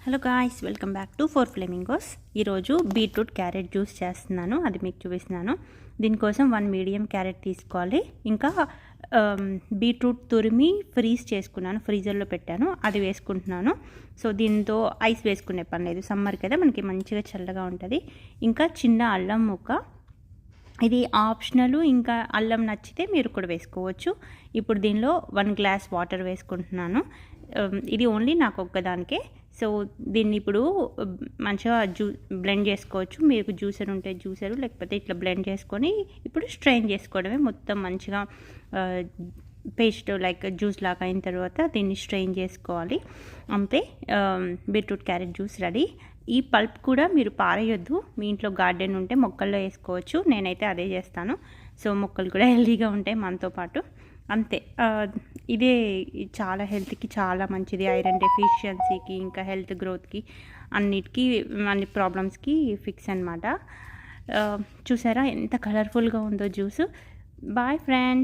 Hello guys, welcome back to Four Flamingos. ఈరోజు beetroot carrot juice చేస్తున్నాను, అది మీకు చూపిస్తున్నాను. దీనికోసం 1 మీడియం క్యారెట్ తీసుకోవాలి. ఇంకా బీట్రూట్ తురిమి ఫ్రీజ్ చేసుకున్నాను, ఫ్రీజర్లో పెట్టాను, అది వేసుకుంటున్నాను. సో దీంతో ఐస్ వేసుకునే పని లేదు, సమ్మర్ కదా మనకి మంచిగా చల్లగా ఉంటుంది. ఇంకా చిన్న అల్లం ముక్క, ఇది ఆప్షనల్. ఇంకా అల్లం నచ్చితే మీరు కూడా వేసుకోవచ్చు. ఇప్పుడు దీనిలో 1 గ్లాస్ వాటర్ వేసుకుంటున్నాను. ఇది ఓన్లీ నాకు ఒక్కదానికే. సో దీన్ని ఇప్పుడు మంచిగా బ్లెండ్ చేసుకోవచ్చు. మీకు జ్యూసర్ ఉంటే జ్యూసరు, లేకపోతే ఇట్లా బ్లెండ్ చేసుకొని ఇప్పుడు స్ట్రెయిన్ చేసుకోవడమే. మొత్తం మంచిగా పేస్ట్ లైక్ జ్యూస్ లాగా అయిన తర్వాత దీన్ని స్ట్రెయిన్ చేసుకోవాలి. అంతే, బీట్రూట్ క్యారెట్ జ్యూస్ రెడీ. ఈ పల్ప్ కూడా మీరు పారేయొద్దు, మీ ఇంట్లో గార్డెన్ ఉంటే మొక్కల్లో వేసుకోవచ్చు. నేనైతే అదే చేస్తాను. సో మొక్కలు కూడా హెల్తీగా ఉంటాయి మనతో పాటు. అంతే, ఇదే చాలా హెల్త్కి చాలా మంచిది. ఐరన్ డెఫిషియన్సీకి, ఇంకా హెల్త్ గ్రోత్కి, అన్నిటికీ, అన్ని ప్రాబ్లమ్స్కి ఫిక్స్ అనమాట. చూసారా ఎంత కలర్ఫుల్గా ఉందో జ్యూస్. Bye friends.